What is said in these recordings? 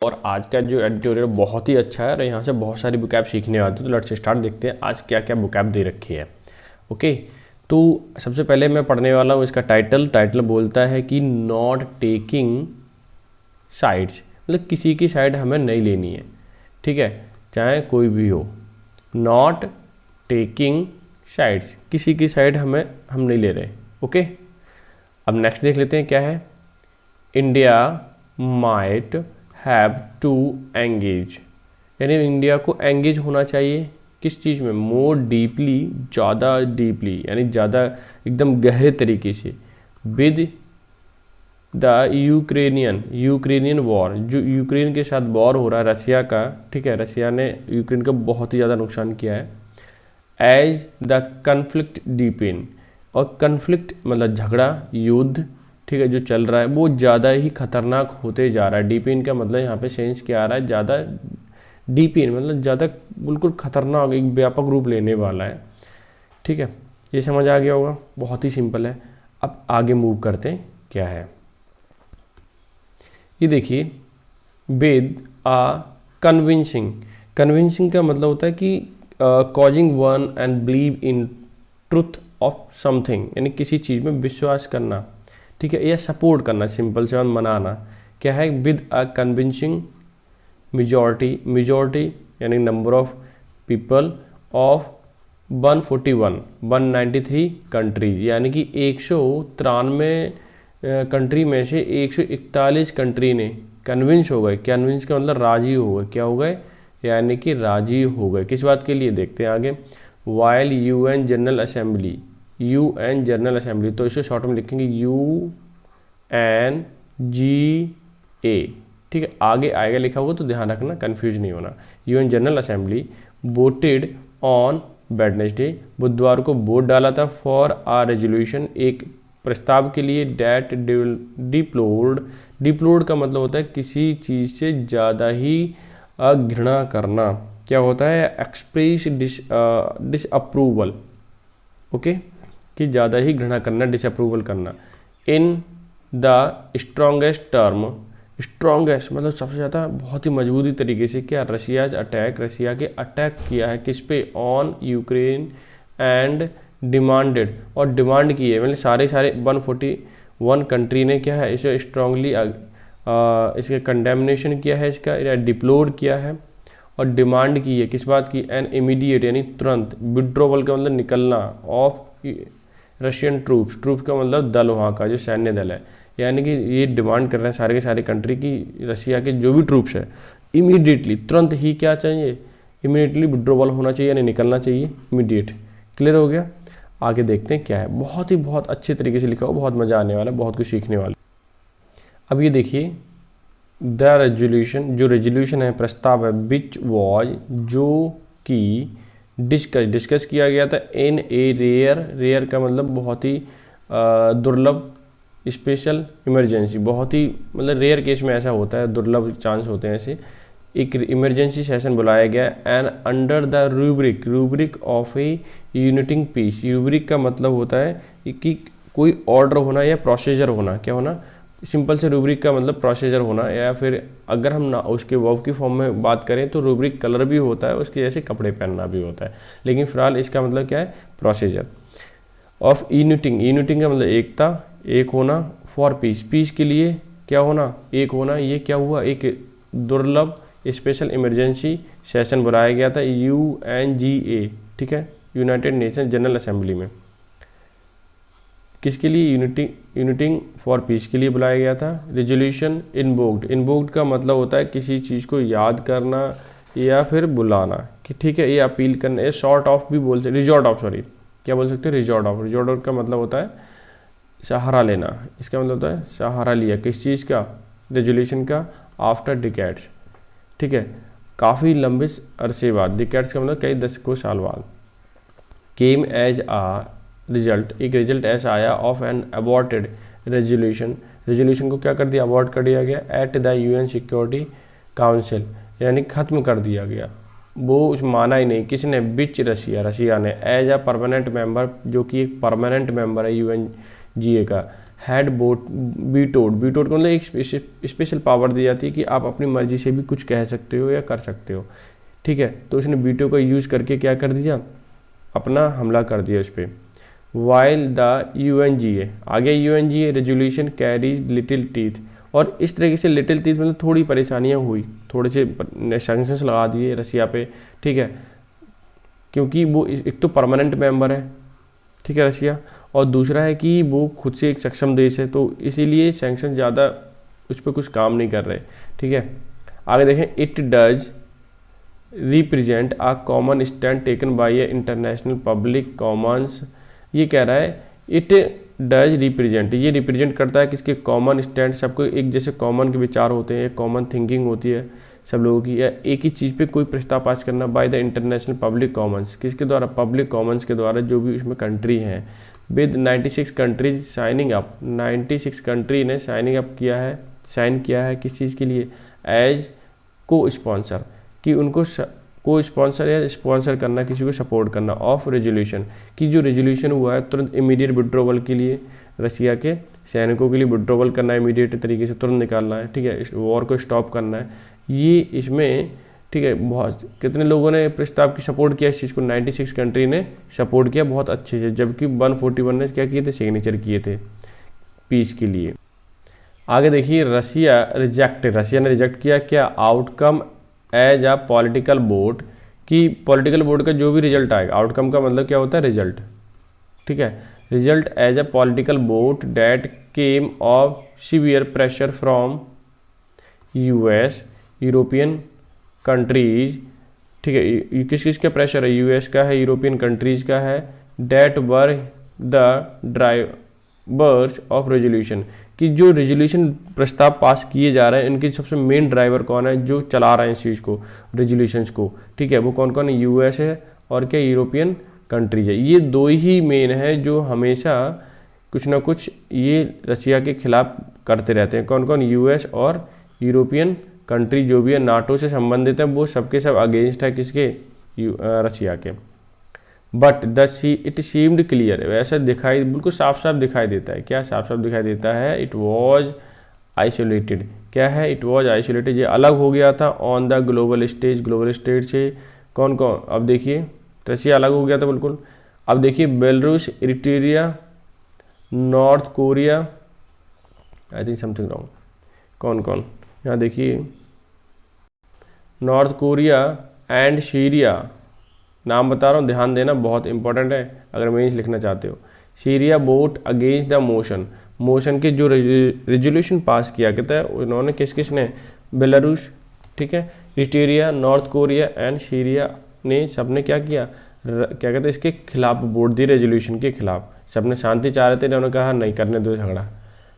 और आज का जो एडिटोरियल बहुत ही अच्छा है और यहाँ से बहुत सारी बुकैब सीखने आती है। तो लेट्स स्टार्ट, देखते हैं आज क्या क्या बुकैब दे रखी है। ओके, तो सबसे पहले मैं पढ़ने वाला हूँ इसका टाइटल बोलता है कि नॉट टेकिंग साइड्स, मतलब किसी की साइड हमें नहीं लेनी है, ठीक है, चाहे कोई भी हो। नॉट टेकिंग साइड्स, किसी की साइड हम नहीं ले रहे। ओके, अब नेक्स्ट देख लेते हैं क्या है। India might have to engage, यानी इंडिया को एंगेज होना चाहिए किस चीज़ में, मोर डीपली, ज़्यादा डीपली, यानी ज़्यादा एकदम गहरे तरीके से, विद द यूक्रेनियन वॉर, जो यूक्रेन के साथ वॉर हो रहा है रसिया का, ठीक है, रसिया ने यूक्रेन का बहुत ही ज़्यादा नुकसान किया है। एज द कन्फ्लिक्ट डीपेन, और कन्फ्लिक्ट मतलब झगड़ा, युद्ध, ठीक है, जो चल रहा है वो ज़्यादा ही खतरनाक होते जा रहा है। डीपेन का मतलब यहाँ पे सेंस क्या आ रहा है, ज़्यादा डीपेन मतलब ज़्यादा बिल्कुल खतरनाक, एक व्यापक रूप लेने वाला है। ठीक है, ये समझ आ गया होगा, बहुत ही सिंपल है। अब आगे मूव करते हैं क्या है। ये देखिए, विद आ कन्विंसिंग का मतलब होता है कि causing one and believe in truth of something, यानी किसी चीज़ में विश्वास करना, ठीक है, या सपोर्ट करना, सिंपल से मनाना। क्या है, विद अ कन्विंसिंग मेजॉरिटी यानी number of people of 193 countries, यानी कि 193 कंट्री में से 141 कंट्री ने कन्विंस हो गए। कन्विंस का मतलब राजी हो गए, क्या हो गए, यानी कि राजी हो गए। किस बात के लिए, देखते हैं आगे। वाइल यूएन जनरल असेंबली, तो इसे शॉर्ट में लिखेंगे UNGA, ठीक है, आगे आएगा लिखा हुआ तो ध्यान रखना, कंफ्यूज नहीं होना। UN general assembly voted on Wednesday, बुधवार को वोट डाला था, फॉर आ रेजोल्यूशन, एक प्रस्ताव के लिए, डेट डिप्लोर्ड का मतलब होता है किसी चीज़ से ज़्यादा ही घृणा करना। क्या होता है, एक्सप्रेस डिसअप्रूवल, ओके, कि ज़्यादा ही घृणा करना, डिसअप्रूवल करना। In the strongest term, strongest मतलब सबसे ज़्यादा, बहुत ही मजबूती तरीके से, क्या, रसिया के अटैक किया है किस पे, ऑन यूक्रेन, एंड डिमांडेड, और डिमांड की है, मतलब सारे 141 कंट्री ने क्या है, इसे स्ट्रांगली इसके कंडेमनेशन किया है, इसका डिप्लोर किया है, और डिमांड की है किस बात की, एन इमीडिएट यानी तुरंत, विड्रॉवल का मतलब निकलना, ऑफ रशियन ट्रूप्स का मतलब दल, वहाँ का जो सैन्य दल है, यानी कि ये डिमांड कर रहे हैं सारे के सारे कंट्री की, रशिया के जो भी ट्रूप्स है इमीडिएटली, तुरंत ही क्या चाहिए, इमीडिएटली विड्रॉवल होना चाहिए, यानी निकलना चाहिए, इमीडिएट। क्लियर हो गया, आगे देखते हैं क्या है। बहुत अच्छे तरीके से लिखा हो, बहुत मज़ा आने वाला है, बहुत कुछ सीखने वाला। अब ये देखिए, द रेजोल्यूशन, जो रेजोल्यूशन है, प्रस्ताव है, विच वॉज, जो कि डिस्कस किया गया था, इन ए रेयर का मतलब बहुत ही दुर्लभ, स्पेशल इमरजेंसी, बहुत ही मतलब रेयर केस में ऐसा होता है, दुर्लभ चांस होते हैं ऐसे, एक इमरजेंसी सेशन बुलाया गया, and under the rubric of a uniting peace. Rubric का मतलब होता है कि कोई ऑर्डर होना या प्रोसीजर होना, क्या होना, सिंपल से रूब्रिक का मतलब प्रोसीजर होना, या फिर अगर हम ना उसके वर्ब की फॉर्म में बात करें तो रूब्रिक कलर भी होता है, उसके जैसे कपड़े पहनना भी होता है, लेकिन फिलहाल इसका मतलब क्या है, प्रोसीजर ऑफ यूनिटिंग का मतलब एकता, एक होना, फॉर पीस के लिए क्या होना, एक होना। ये क्या हुआ, एक दुर्लभ स्पेशल इमरजेंसी सेशन बुलाया गया था, UNGA, ठीक है, यूनाइटेड नेशन जनरल असेंबली में, किसके लिए, यूनिटिंग फॉर पीस के लिए बुलाया गया था। रेजोल्यूशन इन्वोक्ड का मतलब होता है किसी चीज़ को याद करना या फिर बुलाना, कि ठीक है, ये अपील करना, ये शॉर्ट ऑफ भी बोलते, क्या बोल सकते हैं, रिजॉर्ट ऑफ का मतलब होता है सहारा लेना, इसका मतलब होता है सहारा लिया किस चीज़ का, रेजोल्यूशन का, आफ्टर डिकेड्स, ठीक है, काफ़ी लंबे अरसे बाद, डिकेड्स का मतलब कई दशकों साल बाद, केम एज आ रिजल्ट, एक रिजल्ट ऐसा आया, ऑफ एन अबॉर्टेड रेजोल्यूशन को क्या कर दिया, अबॉर्ट कर दिया गया, at the UN security council, यानी ख़त्म कर दिया गया, वो माना ही नहीं, किसने, बिच रशिया ने, एज अ परमानेंट मेंबर, जो कि एक परमानेंट मेंबर है UNGA का, हैड बीटोड का मतलब एक स्पेशल पावर दी जाती है कि आप अपनी मर्जी से भी कुछ कह सकते हो या कर सकते हो, ठीक है। तो उसने बीटो का यूज़ करके क्या कर दिया, अपना हमला कर दिया उस पर। वाइल द UNGA, आगे UNGA resolution carries little teeth, और इस तरीके से लिटिल टीथ मतलब थोड़ी परेशानियां हुई, थोड़े से सैंक्शंस लगा दिए रसिया पे, ठीक है, क्योंकि वो एक तो परमानेंट मेंबर है, ठीक है, रसिया, और दूसरा है कि वो खुद से एक सक्षम देश है, तो इसीलिए सैंक्शन ज़्यादा उस पर कुछ काम नहीं कर रहे, ठीक है। आगे देखें, it does represent a common stand taken by a international public commons, ये कह रहा है इट डज रिप्रेजेंट, ये रिप्रेजेंट करता है किसके, कॉमन स्टैंड, सबको एक जैसे कॉमन के विचार होते हैं, कॉमन थिंकिंग होती है सब लोगों की, या एक ही चीज़ पे कोई प्रस्ताव पास करना, by the international public Commons, किसके द्वारा, पब्लिक कॉमन्स के द्वारा, जो भी उसमें कंट्री हैं, with 96 countries signing up, 96 country ने साइन किया है किस चीज़ के लिए, एज को स्पॉन्सर, कि उनको को स्पॉन्सर या स्पॉन्सर करना, किसी को सपोर्ट करना, ऑफ रेजोल्यूशन, कि जो रेजोल्यूशन हुआ है तुरंत इमीडिएट विड्रॉवल के लिए, रसिया के सैनिकों के लिए विड्रॉवल करना है, इमीडिएट तरीके से तुरंत निकालना है, ठीक है, वॉर को स्टॉप करना है, ये इसमें, ठीक है। बहुत कितने लोगों ने प्रस्ताव की सपोर्ट किया इस चीज़ को, 96 कंट्री ने सपोर्ट किया बहुत अच्छे से, जबकि 141 ने क्या किए थे, सिग्नेचर किए थे पीस के लिए। आगे देखिए, रसिया ने रिजेक्ट किया क्या, आउटकम एज आ पॉलिटिकल वोट, कि पॉलिटिकल वोट का जो भी रिजल्ट आएगा, आउटकम का मतलब क्या होता है, रिजल्ट, ठीक है, result as a political vote that came of severe pressure from US European countries, ठीक है, किस किस का प्रेशर है, US का है, यूरोपियन कंट्रीज का है, that were the drivers of resolution, कि जो रेजोल्यूशन प्रस्ताव पास किए जा रहे हैं इनके सबसे मेन ड्राइवर कौन है, जो चला रहे हैं इस चीज़ को, रेजोल्यूशंस को, ठीक है, वो कौन कौन है, US है और क्या, यूरोपियन कंट्रीज है। ये दो ही मेन है जो हमेशा कुछ ना कुछ ये रसिया के खिलाफ करते रहते हैं, कौन कौन, US और यूरोपियन कंट्री जो भी है, नाटो से संबंधित है, वो सबके सब अगेंस्ट है किसके, रसिया के। बट इट सीम्ड क्लियर, वैसा दिखाई बिल्कुल साफ साफ दिखाई देता है, क्या साफ साफ दिखाई देता है, इट वॉज आइसोलेटेड, क्या है, इट वॉज आइसोलेटेड, ये अलग हो गया था ऑन द ग्लोबल स्टेज से, कौन कौन, अब देखिए रसिया अलग हो गया था बिल्कुल। अब देखिए, Belarus, Eritrea, north Korea, I think something wrong, कौन कौन, यहाँ देखिए, नॉर्थ कोरिया एंड सीरिया, नाम बता रहा हूँ, ध्यान देना, बहुत इंपॉर्टेंट है अगर मेंस लिखना चाहते हो। Syria vote against the motion के जो रेजोल्यूशन पास किया कहता है, उन्होंने किस ने, बेलारूस, ठीक है, Eritrea, north Korea and Syria ने सबने क्या किया, क्या कहते हैं, इसके खिलाफ वोट दी, रेजोल्यूशन के खिलाफ, सबने शांति चाह रहे थे, उन्होंने कहा नहीं करने दो झगड़ा,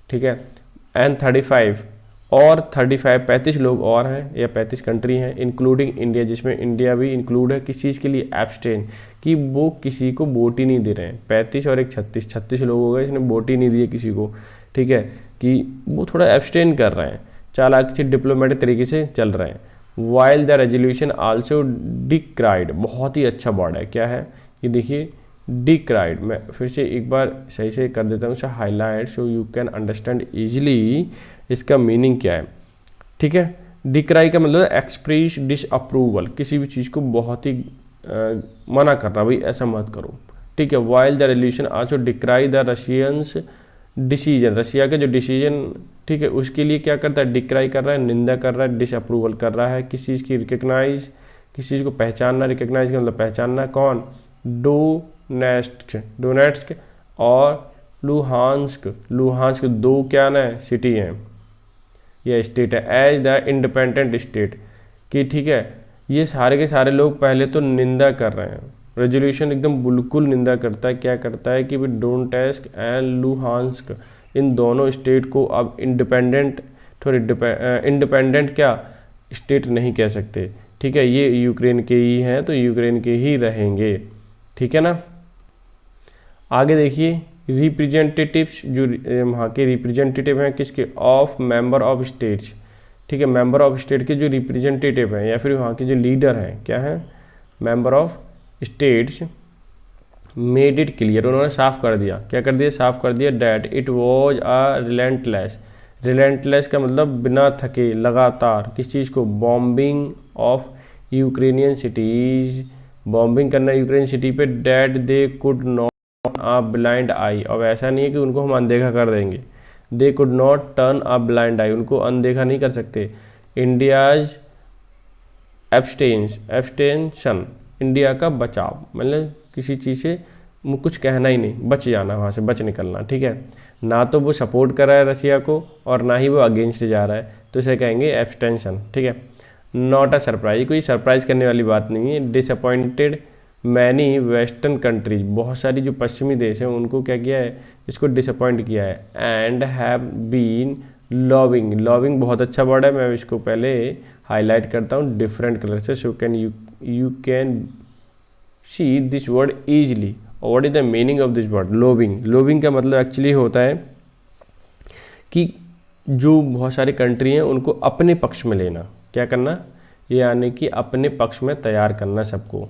ठीक है। एंड 35 लोग और हैं, या 35 कंट्री हैं, इंक्लूडिंग इंडिया, जिसमें इंडिया भी इंक्लूड है, किस चीज़ के लिए, एब्सटेन, कि वो किसी को वोट ही नहीं दे रहे हैं, 35 और एक 36 लोग हो गए, इसने वोट ही नहीं दिए किसी को, ठीक है, कि वो थोड़ा एब्सटेन कर रहे हैं, चालाक से डिप्लोमेटिक तरीके से चल रहे हैं। वाइल द रेजोल्यूशन आल्सो डिक्राइड, बहुत ही अच्छा वर्ड है, क्या है ये देखिए, डिक्राइड, मैं फिर से एक बार सही से कर देता हूँ इसे highlight, so you can understand easily इसका मीनिंग क्या है, ठीक है। डिक्राई का मतलब एक्सप्रेस डिसअप्रूवल, किसी भी चीज़ को बहुत ही मना करना, भाई ऐसा मत करो, ठीक है। While the resolution also decry the Russians decision, Russia के जो डिसीजन, ठीक है, उसके लिए क्या करता है, डिक्राई कर रहा है, निंदा कर रहा है, डिसअप्रूवल कर रहा है, किस चीज़ की, रिकग्नाइज, किसी चीज़ को पहचानना, रिकग्नाइज का मतलब पहचानना, कौन, डोनेट्स्क और लुहांस्क दो क्या ना सिटी हैं, यह स्टेट है, एज द इंडिपेंडेंट स्टेट, कि ठीक है, ये सारे के सारे लोग पहले तो निंदा कर रहे हैं, रेजोल्यूशन एकदम बिल्कुल निंदा करता है, क्या करता है कि भाई डोनेट्स्क एंड लुहांस्क इन दोनों स्टेट को अब इंडिपेंडेंट क्या स्टेट नहीं कह सकते, ठीक है, ये यूक्रेन के ही हैं तो यूक्रेन के ही रहेंगे, ठीक है ना। आगे देखिए, रिप्रेजेंटेटिव्स, जो वहाँ के रिप्रेजेंटेटिव हैं किसके, ऑफ मेंबर ऑफ स्टेट्स, ठीक है, मेंबर ऑफ स्टेट के जो रिप्रेजेंटेटिव हैं या फिर वहाँ के जो लीडर हैं, क्या हैं, member of states, made it clear, उन्होंने साफ कर दिया, क्या कर दिया, साफ कर दिया, that it was a relentless, relentless का मतलब बिना थके, लगातार, किस चीज़ को, bombing of Ukrainian cities, bombing करना यूक्रेन सिटी पे, that they could not a blind eye, अब ऐसा नहीं है कि उनको हम अनदेखा कर देंगे, they could not turn a blind eye, उनको अनदेखा नहीं कर सकते, इंडियाज एब्सटेंशन, इंडिया का बचाव, मतलब किसी चीज़ से कुछ कहना ही नहीं, बच जाना, वहाँ से बच निकलना, ठीक है, ना तो वो सपोर्ट कर रहा है रसिया को और ना ही वो अगेंस्ट जा रहा है, तो इसे कहेंगे एब्सटेंशन, ठीक है। नॉट अ सरप्राइज, कोई सरप्राइज करने वाली बात नहीं है, डिसअपॉइंटेड मैनी वेस्टर्न कंट्रीज, बहुत सारी जो पश्चिमी देश हैं उनको क्या किया है, इसको डिसअपॉइंट किया है, and have been lobbying, lobbying बहुत अच्छा वर्ड है, मैं इसको पहले हाईलाइट करता हूँ डिफरेंट कलर से, so can you can see this word easily. What is the meaning of this word, lobbying, lobbying का मतलब एक्चुअली होता है कि जो बहुत सारी कंट्री हैं उनको अपने पक्ष में लेना, क्या करना, यानी कि अपने पक्ष में तैयार करना सबको,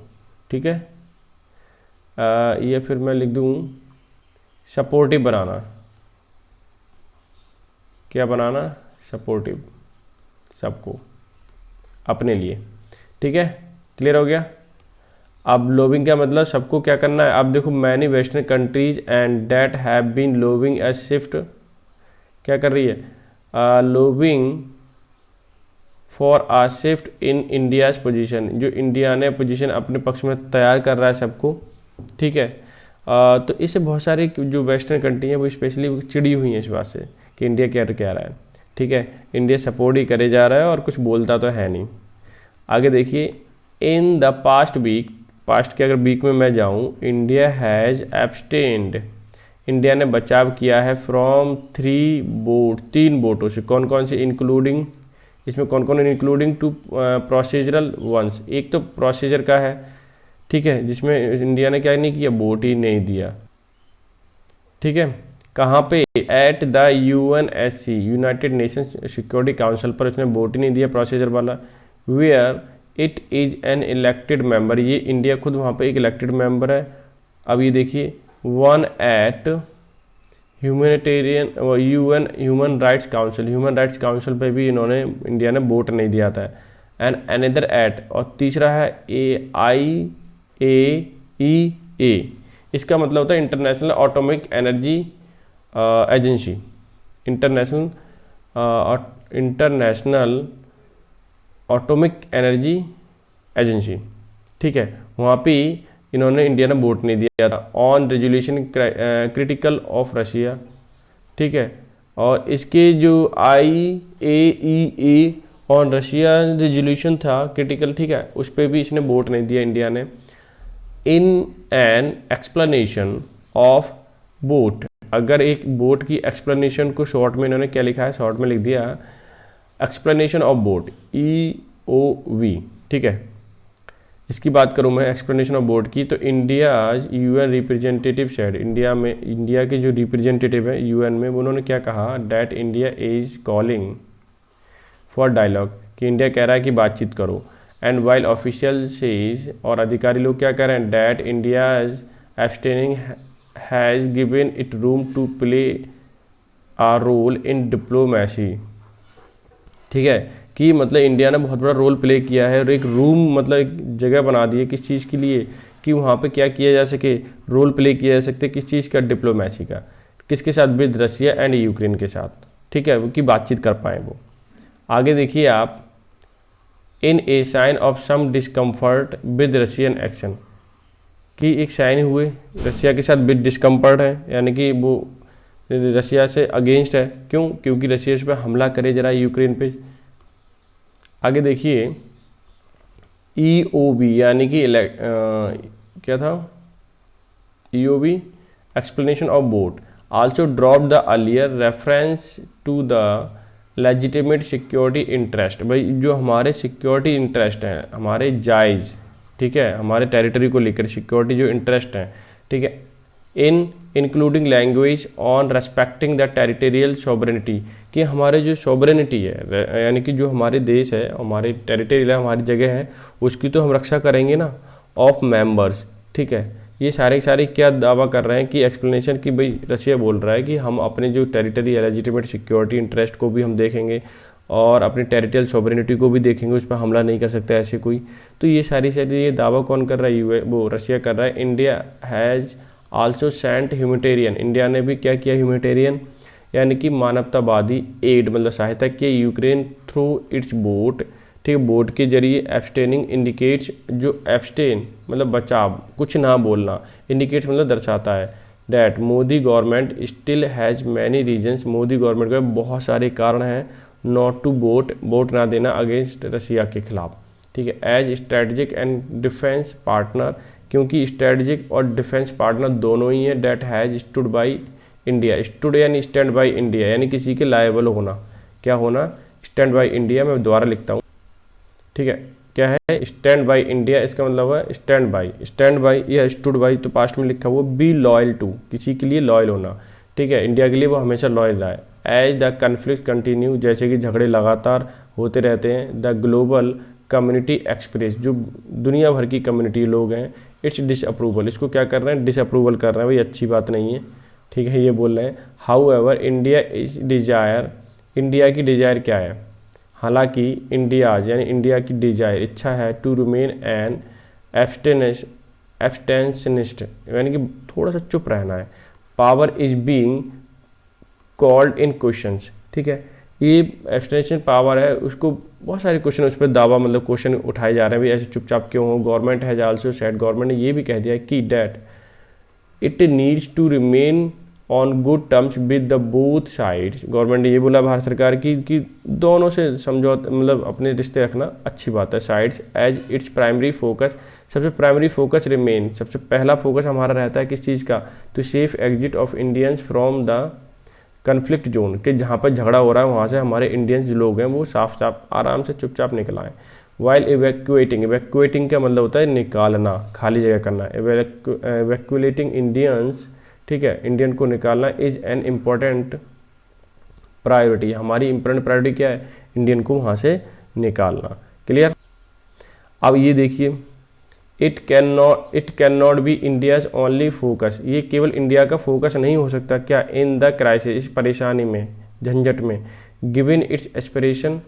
ठीक है। ये फिर मैं लिख दूँ सपोर्टिव बनाना, क्या बनाना, सपोर्टिव, सबको अपने लिए, ठीक है, क्लियर हो गया। अब लोबिंग का मतलब सबको क्या करना है, अब देखो many western countries and that have been lobbying a shift, क्या कर रही है, lobbying for a shift in India's position, जो इंडिया ने पोजीशन अपने पक्ष में तैयार कर रहा है सबको, ठीक है। तो इससे बहुत सारे जो वेस्टर्न कंट्री हैं वो स्पेशली चिड़ी हुई हैं इस बात से कि इंडिया क्या कह रहा है, ठीक है, इंडिया सपोर्ट ही करे जा रहा है और कुछ बोलता तो है नहीं। आगे देखिए, in the past week, past के अगर वीक में मैं जाऊँ, इंडिया हैज़ एब्सटेन्ड, इंडिया ने बचाव किया है फ्रॉम 3 बोट, 3 बोटों से, कौन कौन से, इंक्लूडिंग, इसमें कौन कौन है, इंक्लूडिंग 2 प्रोसीजरल वंस, एक तो प्रोसीजर का है, ठीक है, जिसमें इंडिया ने क्या नहीं किया, वोट ही नहीं दिया, ठीक है, कहाँ पे, at the UNSC, United Nations Security Council पर उसने वोट ही नहीं दिया प्रोसीजर वाला, where it is an elected member, ये इंडिया खुद वहाँ पे एक इलेक्टेड मेंबर है। अब ये देखिए, one at humanitarian UN human rights council, human rights council पे भी इन्होंने, इंडिया ने वोट नहीं दिया था, एंड अनदर एट, और तीसरा है IAEA, इसका मतलब होता है international atomic energy agency, international atomic energy agency, ठीक है, वहाँ पे इन्होंने, इंडिया ने वोट नहीं दिया था, on resolution critical of Russia, ठीक है, और इसके जो IAEA ऑन रशिया रेजोल्यूशन था क्रिटिकल, ठीक है, उस पर भी इसने वोट नहीं दिया इंडिया ने। In an explanation of vote, अगर एक वोट की एक्सप्लेनेशन को शॉर्ट में इन्होंने क्या लिखा है, शॉर्ट में लिख दिया एक्सप्लेनेशन ऑफ वोट, EOV, ठीक है, इसकी बात करूं मैं एक्सप्लेनेशन ऑफ वोट की, तो India UN representative said, India में, इंडिया के जो रिप्रेजेंटेटिव है UN में, उन्होंने क्या कहा, that India is calling for dialogue, कि इंडिया कह रहा है कि बातचीत करो, एंड वाइल ऑफिशियल सेज, और अधिकारी लोग क्या कह रहे हैं, that India is abstaining has given it room to play a role in diplomacy, ठीक है, कि मतलब इंडिया ने बहुत बड़ा रोल प्ले किया है और एक रूम, मतलब एक जगह बना दी है किस चीज़ के लिए, कि वहाँ पे क्या किया जा सके, रोल प्ले किया जा सकते, किस चीज़ का, डिप्लोमेसी का, किसके साथ, विद रशिया एंड यूक्रेन के साथ, ठीक है, कि बातचीत कर पाएँ वो। आगे देखिए आप, in a sign of some discomfort with Russian action, कि एक साइन हुए रशिया के साथ विद डिस्कम्फर्ट है, यानी कि वो रशिया से अगेंस्ट है, क्यों, क्योंकि रशिया इस पर हमला करे जरा यूक्रेन पे। आगे देखिए, EOB यानी कि क्या था, EOB explanation of vote, also drop the earlier reference to the legitimate security interest, भाई जो हमारे सिक्योरिटी इंटरेस्ट हैं, हमारे जायज़, ठीक है, हमारे टेरिटरी को लेकर सिक्योरिटी जो इंटरेस्ट हैं, ठीक है, in including language on respecting the territorial sovereignty, कि हमारे जो सॉवरेनिटी है, यानी कि जो हमारे देश है, हमारे टेरिटरी है, हमारी जगह है, उसकी तो हम रक्षा करेंगे ना, ऑफ मेंबर्स, ठीक है, ये सारे सारे क्या दावा कर रहे हैं कि एक्सप्लेनेशन कि भाई रशिया बोल रहा है कि हम अपने जो टेरिटरी है, लेजिटिमेट सिक्योरिटी इंटरेस्ट को भी हम देखेंगे और अपनी टेरिटरियल सॉवरेनिटी को भी देखेंगे, उस पर हमला नहीं कर सकता ऐसे कोई। तो ये सारी ये दावा कौन कर रहा है? वो रशिया कर रहा है। India has also sent humanitarian, India ने भी क्या किया? ह्यूमैनिटेरियन यानी कि मानवतावादी एड मतलब सहायता के यूक्रेन थ्रू इट्स बोट, ठीक है, बोट के जरिए। एब्सटेनिंग इंडिकेट्स, जो एब्सटेन मतलब बचाव, कुछ ना बोलना, इंडिकेट्स मतलब दर्शाता है, that Modi government still has many reasons, Modi government के बहुत सारे कारण हैं नॉट टू वोट ना देना अगेंस्ट रशिया के खिलाफ, ठीक है। As strategic and defence partner, क्योंकि स्ट्रेटजिक और डिफेंस पार्टनर दोनों ही हैं। That has stood by India, stood यानी स्टैंड बाई इंडिया यानी किसी के लायबल होना, क्या होना? Stand by India. मैं दोबारा लिखता हूँ, ठीक है, क्या है? स्टैंड बाई इंडिया, इसका मतलब है स्टैंड बाई, स्टैंड बाई या स्टूड बाई तो पास्ट में लिखा हुआ। बी लॉयल टू, किसी के लिए लॉयल होना, ठीक है, इंडिया के लिए वो हमेशा लॉयल रहा है। एज द कन्फ्लिक्ट कंटिन्यू, जैसे कि झगड़े लगातार होते रहते हैं। द ग्लोबल कम्युनिटी एक्सप्रेस, जो दुनिया भर की कम्युनिटी लोग हैं, इट्स डिसअप्रूवल, इसको क्या कर रहे हैं? डिसअप्रूवल कर रहे हैं, भाई अच्छी बात नहीं है, ठीक है, ये बोल रहे हैं। How ever India is desire, India की डिजायर क्या है? हालांकि इंडिया यानी इंडिया की डिजायर, इच्छा है, टू रिमेन एन एब्सटेंशनिस्ट यानी कि थोड़ा सा चुप रहना है। Power is being called in questions, ठीक है, ये एब्सटेंशन पावर है, उसको बहुत सारे क्वेश्चन, उस पर दावा मतलब क्वेश्चन उठाए जा रहे हैं, भाई ऐसे चुपचाप क्यों हो? Government has also said, government ने ये भी कह दिया है कि that it needs to remain on good terms with the both sides, government ने ये बोला भारत सरकार की कि दोनों से समझौता मतलब अपने रिश्ते रखना अच्छी बात है। Sides as it's primary focus, सबसे प्राइमरी फोकस रिमेन, सबसे पहला फोकस हमारा रहता है किस चीज़ का? तो safe exit of Indians from the conflict zone, कि जहाँ पर झगड़ा हो रहा है वहाँ से हमारे इंडियंस जो लोग हैं वो साफ साफ आराम से चुपचाप निकल आए। वाइल इवैक्यूएटिंग, इवैक्यूएटिंग का मतलब होता है निकालना, खाली जगह करना। इवैक्यूएटिंग इंडियंस, ठीक है, इंडियन को निकालना। इज एन इम्पॉर्टेंट प्रायोरिटी, हमारी इम्पोर्टेंट प्रायोरिटी क्या है? इंडियन को वहाँ से निकालना। क्लियर? अब ये देखिए, it can not be India's only focus, ये केवल इंडिया का फोकस नहीं हो सकता क्या? इन द क्राइसिस, इस परेशानी में, झंझट में। गिवन इट्स एस्पिरेशन,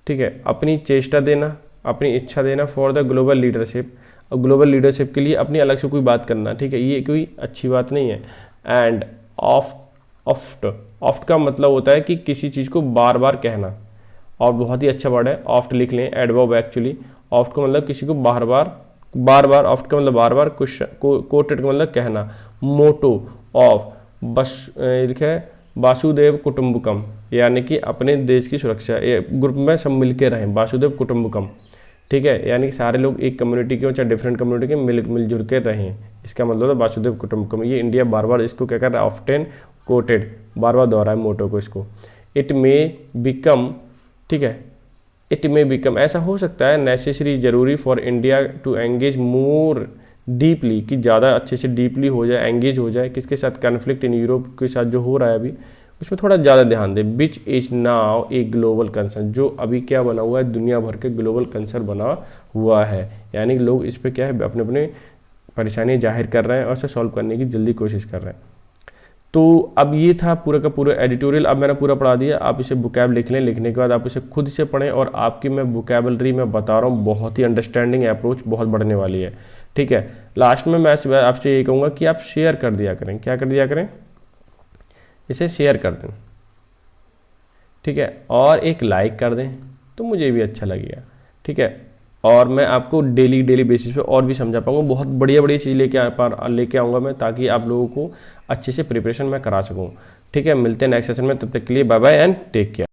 ठीक है, अपनी चेष्टा देना, अपनी इच्छा देना। फॉर द ग्लोबल लीडरशिप, और ग्लोबल लीडरशिप के लिए अपनी अलग से कोई बात करना, ठीक है, ये कोई अच्छी बात नहीं है। एंड ऑफ्ट का मतलब होता है कि किसी चीज़ को बार बार कहना, और बहुत ही अच्छा वर्ड है, ऑफ्ट लिख लें, एडवर्ब एक्चुअली। ऑफ्ट का मतलब किसी को बार बार, ऑफ्ट का मतलब बार बार, कोटेड का मतलब कहना। मोटो ऑफ बस लिखा है वासुदेव कुटुंबकम, यानी कि अपने देश की सुरक्षा, ग्रुप में सब मिलके रहें, वासुदेव कुटुंबकम, ठीक है, यानी कि सारे लोग एक कम्युनिटी के हो चाहे डिफरेंट कम्युनिटी के मिलजुल के रहें, इसका मतलब है वासुदेव कुटुंबकम। ये इंडिया बार बार इसको क्या कर रहा है? ऑफ्टेन कोटेड, बार बार दोहरा है मोटो को इसको। इट मे बिकम, ठीक है, इट मे बिकम, ऐसा हो सकता है, नेसेसरी, जरूरी, for India to engage more deeply, कि ज़्यादा अच्छे से डीपली हो जाए, एंगेज हो जाए, किसके साथ? कन्फ्लिक्ट इन यूरोप के साथ जो हो रहा है अभी, उसमें थोड़ा ज़्यादा ध्यान दें। Which is now a global concern, जो अभी क्या बना हुआ है? दुनिया भर के ग्लोबल कंसर्न बना हुआ है, यानी कि लोग इस पर क्या है? अपने अपने परेशानी जाहिर कर रहे हैं और उसे सॉल्व करने की जल्दी कोशिश कर रहे हैं। तो अब ये था पूरा का पूरा एडिटोरियल, अब मैंने पूरा पढ़ा दिया, आप इसे बुकैब लिख लें, लिखने के बाद आप इसे खुद से पढ़ें, और आपकी मैं बुकैबलरी में बता रहा हूँ, बहुत ही अंडरस्टैंडिंग अप्रोच बहुत बढ़ने वाली है, ठीक है। लास्ट में मैं आपसे यही कहूँगा कि आप शेयर कर दिया करें, क्या कर दिया करें? इसे शेयर कर दें, ठीक है, और एक लाइक कर दें तो मुझे भी अच्छा लगेगा, ठीक है। और मैं आपको डेली बेसिस पे और भी समझा पाऊँगा, बहुत बढ़िया चीज़ लेके आऊँगा मैं, ताकि आप लोगों को अच्छे से प्रिपरेशन मैं करा सकूँ, ठीक है। मिलते हैं नेक्स्ट सेशन में, तब तक के लिए bye bye and take care.